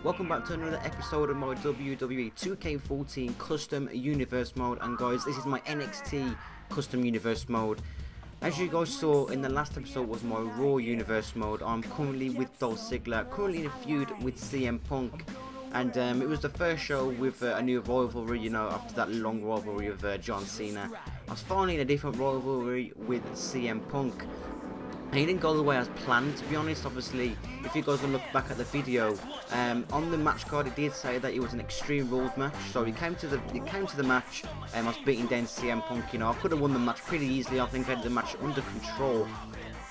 Welcome back to another episode of my WWE 2K14 Custom Universe Mode, and guys, this is my NXT Custom Universe Mode. As you guys saw in the last episode was my Raw Universe Mode. I'm currently with Dolph Ziggler, currently in a feud with CM Punk, and it was the first show with a new rivalry, you know, after that long rivalry with John Cena. I was finally in a different rivalry with CM Punk. And he didn't go the way as planned, to be honest. Obviously, if you guys will look back at the video, on the match card it did say that it was an Extreme Rules match. So he came to the match, I was beating down CM Punk. You know, I could have won the match pretty easily. I think I had the match under control.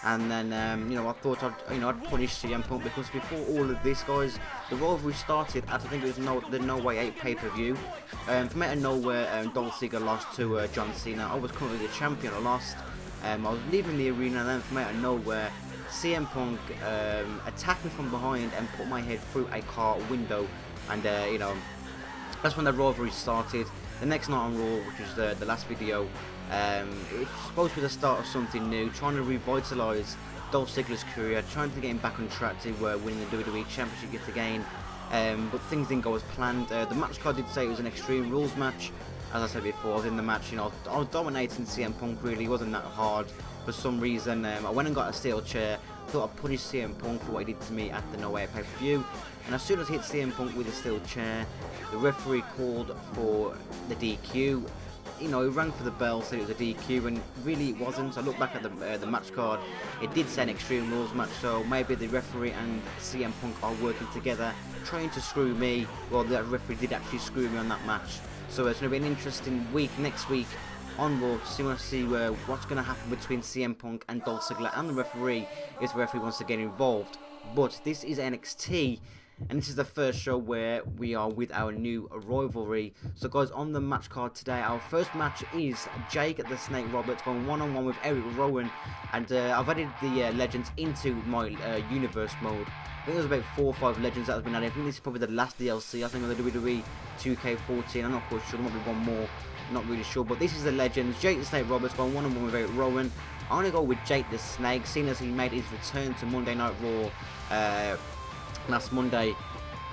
And then, you know, I thought I'd punish CM Punk, because before all of this, guys, the rivalry started at, I think it was the No Way 8 pay-per-view. From out of nowhere, Dolph Ziggler lost to John Cena. I was currently the champion. I lost. I was leaving the arena, and then from out of nowhere, CM Punk attacked me from behind and put my head through a car window, and you know, that's when the rivalry started. The next night on Raw, which is the last video, it's supposed to be the start of something new, trying to revitalise Dolph Ziggler's career, trying to get him back on track to winning the WWE Championship yet again, but things didn't go as planned. The match card did say it was an Extreme Rules match. As I said before, I was in the match, you know, I was dominating CM Punk. Really, it wasn't that hard. For some reason, I went and got a steel chair, thought I'd punish CM Punk for what he did to me at the No Way pay-per-view, and as soon as I hit CM Punk with a steel chair, the referee called for the DQ. You know, he rang for the bell, said it was a DQ, and really it wasn't. So I looked back at the match card, it did say an Extreme Rules match, so maybe the referee and CM Punk are working together, trying to screw me. Well, the referee did actually screw me on that match. So it's going to be an interesting week next week on Raw to see what's going to happen between CM Punk and Dolph Ziggler and the referee, if the referee wants to get involved. But this is NXT, and this is the first show where we are with our new rivalry. So guys, on the match card today, our first match is Jake the Snake Roberts going one-on-one with Eric Rowan, and I've added the legends into my universe mode. I think there's about 4 or 5 legends that have been added. I think this is probably the last DLC. I think on the WWE 2K14. I'm not quite sure. There might be one more. I'm not really sure. But this is the legends. Jake the Snake Roberts going one-on-one with Eric Rowan. I'm going to go with Jake the Snake, seeing as he made his return to Monday Night Raw last Monday.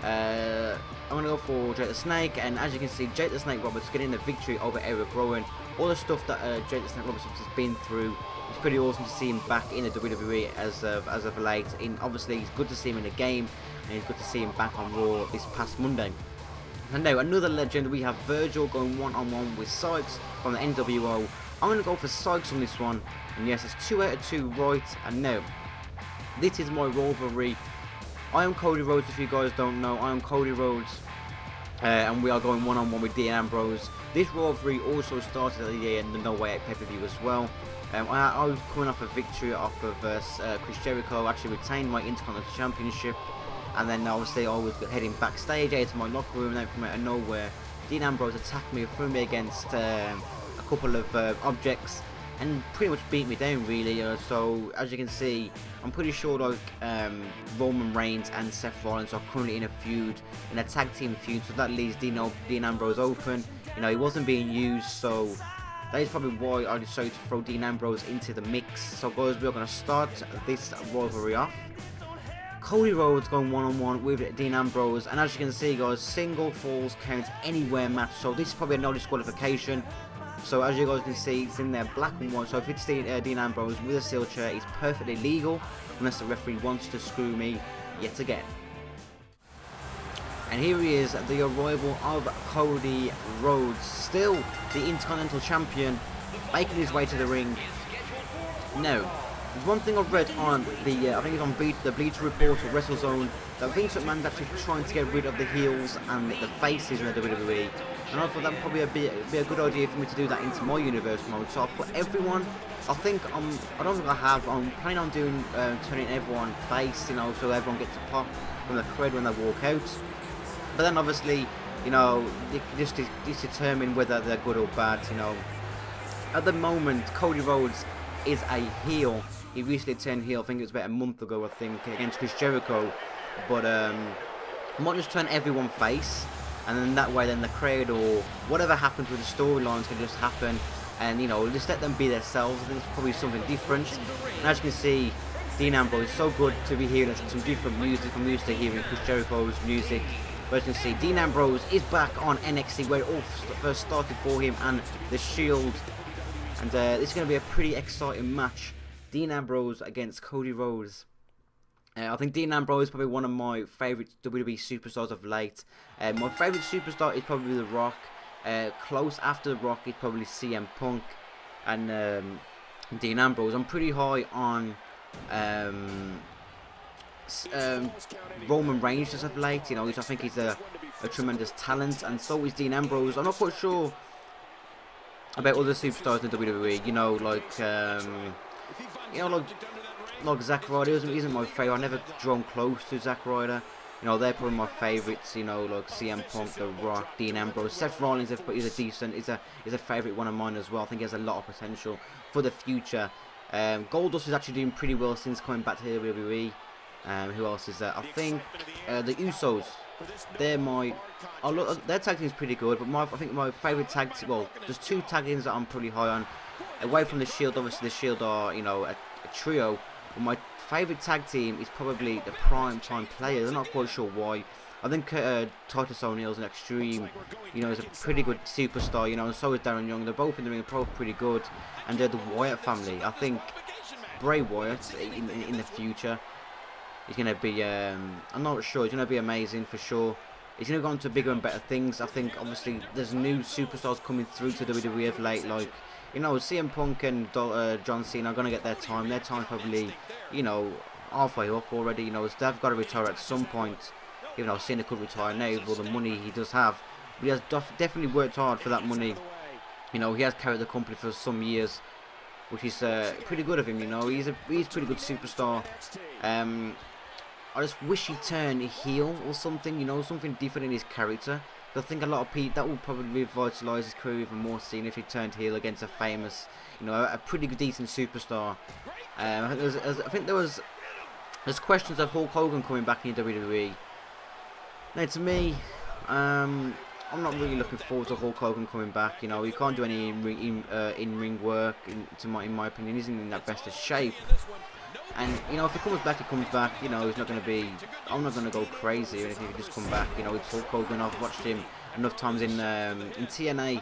I'm going to go for Jake the Snake. And as you can see, Jake the Snake Roberts getting the victory over Eric Rowan. All the stuff that Jake the Snake Roberts has been through. It's pretty awesome to see him back in the WWE as of late. Obviously, it's good to see him in the game, and it's good to see him back on Raw this past Monday. And now, another legend, we have Virgil going one-on-one with Sykes from the NWO. I'm going to go for Sykes on this one, and yes, it's 2 out of 2 right. And now, this is my rivalry. I am Cody Rhodes, if you guys don't know. I am Cody Rhodes, and we are going one-on-one with Dean Ambrose. This rivalry also started at the No Way 8 pay-per-view as well. I was coming off a victory off of Chris Jericho. I actually retained my Intercontinental Championship, and then obviously I was heading backstage out to my locker room, and then from out of nowhere, Dean Ambrose attacked me, threw me against a couple of objects, and pretty much beat me down really. So as you can see, I'm pretty sure like Roman Reigns and Seth Rollins are currently in a feud, in a tag team feud, so that leaves Dean Ambrose open. You know, he wasn't being used, so that is probably why I decided to throw Dean Ambrose into the mix. So guys, we are going to start this rivalry off. Cody Rhodes going one-on-one with Dean Ambrose, and as you can see guys, single falls count anywhere match, so this is probably a no disqualification. So as you guys can see, it's in there black and white, so if it's Dean Ambrose with a steel chair, it's perfectly legal, unless the referee wants to screw me yet again. And here he is, the arrival of Cody Rhodes, still the Intercontinental Champion, making his way to the ring. Now, there's one thing I've read on I think it's on the Bleacher Report or WrestleZone, that Vince McMahon's actually trying to get rid of the heels and the faces in the WWE. And I thought that would probably be a good idea for me to do that into my universe mode. So I'll put everyone, I don't think I have, I'm planning on doing, turning everyone face, you know, so everyone gets a pop from the crowd when they walk out. But then obviously, you know, you can just determine whether they're good or bad, you know. At the moment, Cody Rhodes is a heel. He recently turned heel, I think it was about a month ago, I think, against Chris Jericho. But I might just turn everyone face, and then that way then the crowd or whatever happens with the storylines can just happen, and you know, just let them be themselves. I think it's probably something different. And as you can see, Dean Ambrose. It's so good to be hearing some different music. I'm used to hearing Chris Jericho's music. But as you can see, Dean Ambrose is back on NXT, where it all first started for him and the Shield. And this is going to be a pretty exciting match. Dean Ambrose against Cody Rhodes. I think Dean Ambrose is probably one of my favourite WWE superstars of late. My favourite superstar is probably The Rock. Close after The Rock is probably CM Punk and Dean Ambrose. I'm pretty high on Roman Reigns just of late. You know, I think he's a tremendous talent, and so is Dean Ambrose. I'm not quite sure about other superstars in WWE. You know, like Zack Ryder isn't my favourite. I never drawn close to Zack Ryder. You know, they're probably my favourites. You know, like CM Punk, The Rock, Dean Ambrose, Seth Rollins is a favourite one of mine as well. I think he has a lot of potential for the future. Goldust is actually doing pretty well since coming back to WWE. Who else is there? I think the Usos. Their tag team is pretty good, but I think my favourite tag team. Well, there's two tag teams that I'm pretty high on. Away from the Shield, obviously the Shield are, you know, a trio. But my favourite tag team is probably the Prime Time Players. I'm not quite sure why. I think Titus O'Neil's an Extreme. You know, he's a pretty good superstar. You know, and so is Darren Young. They're both in the ring, both pretty good. And they're the Wyatt family. I think Bray Wyatt in the future. He's going to be, I'm not sure, he's going to be amazing for sure. He's going to go on to bigger and better things. I think, obviously, there's new superstars coming through to WWE of late, like, you know, CM Punk and John Cena are going to get their time. Their time's probably, you know, halfway up already. You know, they've got to retire at some point. Even though Cena could retire now with all the money he does have. But he has definitely worked hard for that money. You know, he has carried the company for some years, which is pretty good of him, you know. He's a pretty good superstar. I just wish he'd turn heel or something, you know, something different in his character. I think a lot of people, that would probably revitalise his career even more, seeing if he turned heel against a famous, you know, a pretty decent superstar. I think there's questions of Hulk Hogan coming back in WWE. Now, to me, I'm not really looking forward to Hulk Hogan coming back. You know, he can't do any in-ring work, in my opinion. He isn't in that best of shape. And, you know, if he comes back, he comes back. You know, he's not going to be... I'm not going to go crazy or anything if he just come back. You know, it's Hulk Hogan. I've watched him enough times in TNA,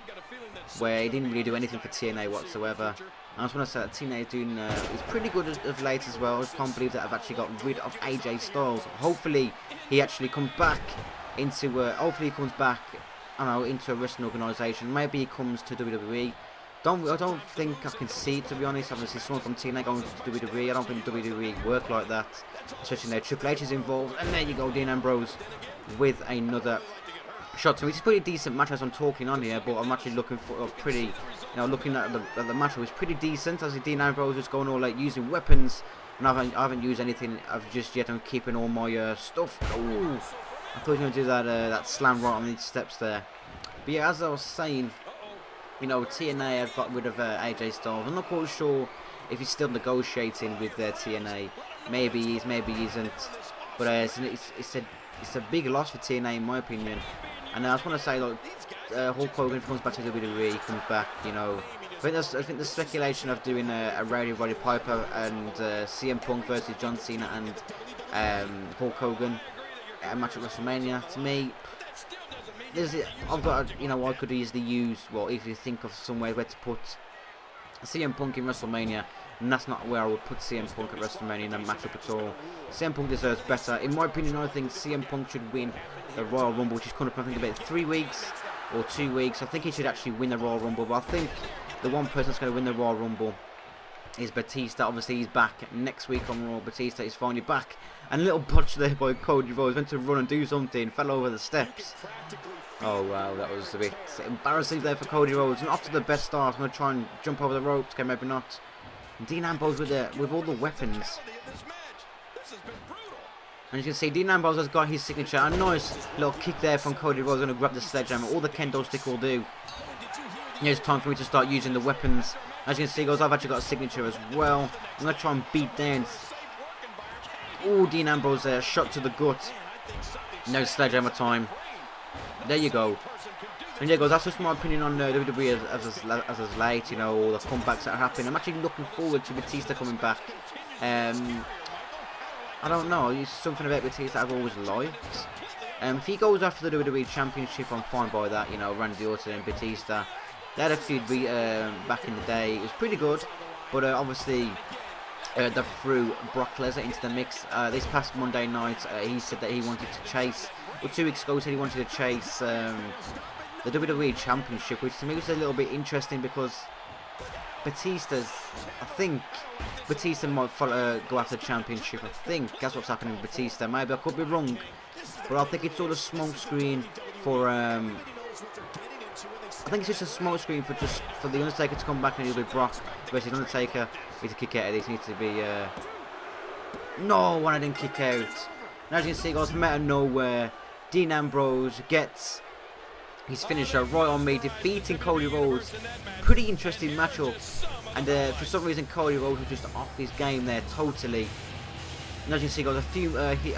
where he didn't really do anything for TNA whatsoever. And I just want to say that TNA is doing... is pretty good of late as well. I just can't believe that I've actually got rid of AJ Styles. Hopefully, he actually comes back into... hopefully, he comes back, I don't know, into a wrestling organisation. Maybe he comes to WWE. I don't think I can see it, to be honest. Obviously, someone from TNA going to WWE. I don't think WWE work like that, especially now Triple H is involved. And there you go, Dean Ambrose with another shot to me. It's a pretty decent match as I'm talking on here, but I'm actually looking for a pretty, you know, looking at the match. It was pretty decent. As Dean Ambrose is going all like using weapons, and I haven't used anything just yet. I'm keeping all my stuff. Ooh, I thought he was going to do that slam right on these steps there. But yeah, as I was saying, you know, TNA have got rid of AJ Styles. I'm not quite sure if he's still negotiating with TNA. Maybe he is, maybe he isn't. But it's a big loss for TNA in my opinion. And I just want to say, like, Hulk Hogan comes back to WWE, he comes back, you know. I think the speculation of doing a Roddy Piper and CM Punk versus John Cena and Hulk Hogan a match at WrestleMania, to me, I've got, you know, I could easily think of somewhere where to put CM Punk in WrestleMania, and that's not where I would put CM Punk at WrestleMania in that matchup at all. CM Punk deserves better. In my opinion, I think CM Punk should win the Royal Rumble, which is coming up, I think, about 3 weeks or 2 weeks. I think he should actually win the Royal Rumble, but I think the one person that's going to win the Royal Rumble is Batista. Obviously, he's back next week on Raw. Batista is finally back. And a little botch there by Cody Rhodes. Went to run and do something, fell over the steps. Oh wow, that was a bit embarrassing there for Cody Rhodes. And off to the best start. I'm going to try and jump over the ropes. Okay, maybe not. And Dean Ambrose with all the weapons. And you can see Dean Ambrose has got his signature. A nice little kick there from Cody Rhodes. Going to grab the sledgehammer. All the kendo stick will do. Here's time for me to start using the weapons. As you can see, guys, I've actually got a signature as well. I'm going to try and beat down. Oh, Dean Ambrose there. Shot to the gut. No sledgehammer time. There you go. And yeah, guys, that's just my opinion on WWE as of late. You know, all the comebacks that are happening. I'm actually looking forward to Batista coming back. I don't know, it's something about Batista I've always liked. If he goes after the WWE Championship, I'm fine by that. You know, Randy Orton and Batista, they had a feud back in the day. It was pretty good, but obviously they threw Brock Lesnar into the mix. This past Monday night, he said that he wanted to chase, or 2 weeks ago he said he wanted to chase the WWE Championship, which to me was a little bit interesting because I think Batista might go after the championship. I think that's what's happening with Batista. Maybe I could be wrong, but I think it's all a smoke screen for I think it's just a smoke screen for the Undertaker to come back and he'll be Brock versus Undertaker. He needs to kick out of this. He needs to be no one. I didn't kick out. And as you can see, guys, from out of nowhere, Dean Ambrose gets his finisher right on me, defeating Cody Rhodes. Pretty interesting matchup, and for some reason Cody Rhodes was just off his game there totally. And as you can see, guys, a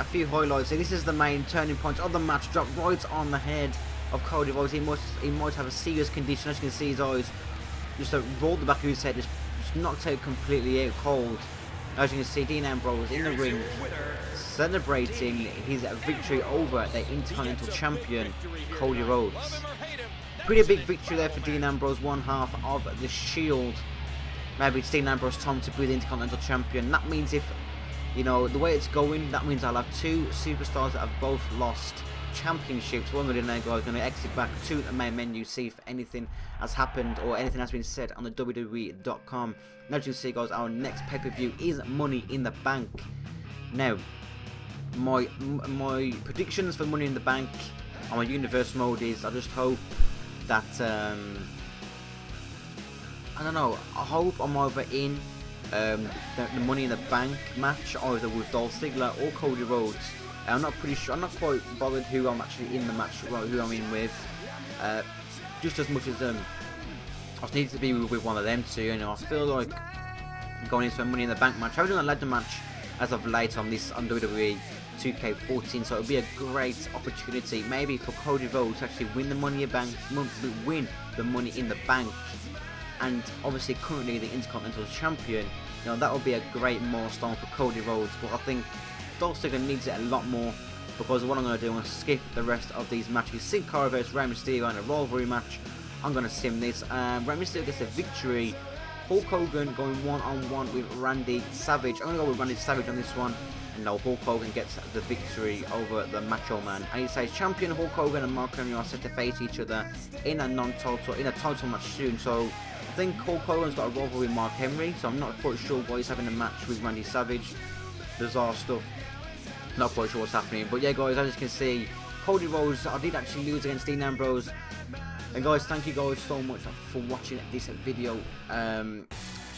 few highlights. So this is the main turning point of the match. Drop right on the head of Cody Rhodes. He might have a serious condition. As you can see, his eyes just rolled the back of his head, just knocked out completely out cold. As you can see, Dean Ambrose in the ring celebrating his victory over the Intercontinental Champion Cody Rhodes. Pretty big victory there for Dean Ambrose, one half of the Shield. Maybe it's Dean Ambrose time to be the Intercontinental Champion. That means if, you know, the way it's going, that means I'll have 2 superstars that have both lost championships. What I'm going to do now, guys, I'm going to exit back to the main menu, see if anything has happened or anything has been said on the WWE.com. Now, as you can see, guys, our next pay-per-view is Money in the Bank. Now, my predictions for Money in the Bank on my universe mode is, I just hope that I don't know, I hope I'm either in the Money in the Bank match either with Dolph Ziggler or Cody Rhodes. I'm not pretty sure, I'm not quite bothered who I'm actually in the match, who I'm in with, just as much as I just need to be with one of them two. You know, I feel like going into a Money in the Bank match. I haven't done a ladder match as of late on WWE 2K14, so it would be a great opportunity maybe for Cody Rhodes to actually win the Money in the Bank, and obviously currently the Intercontinental Champion. You know, that would be a great milestone for Cody Rhodes, but I think Dolph Ziggler needs it a lot more, because what I'm going to do, I'm going to skip the rest of these matches. Sin Cara vs Rey Mysterio in a rivalry match. I'm going to sim this. Rey Mysterio gets a victory. Hulk Hogan going one-on-one with Randy Savage. I'm going to go with Randy Savage on this one. And now Hulk Hogan gets the victory over the Macho Man. And he says champion Hulk Hogan and Mark Henry are set to face each other in a title match soon. So I think Hulk Hogan's got a rivalry with Mark Henry, so I'm not quite sure why he's having a match with Randy Savage. Bizarre stuff. Not quite sure what's happening. But yeah, guys, as you can see, Cody Rhodes, I did actually lose against Dean Ambrose. And guys, thank you guys so much for watching this video.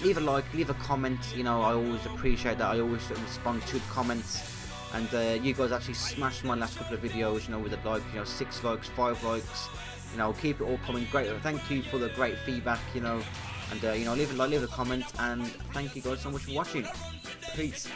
Leave a like, leave a comment. You know, I always appreciate that. I always respond to the comments. And you guys actually smashed my last couple of videos, you know, with a like, you know, 6 likes, 5 likes. You know, keep it all coming. Great. Thank you for the great feedback, you know. And, you know, leave a like, leave a comment. And thank you guys so much for watching. Peace.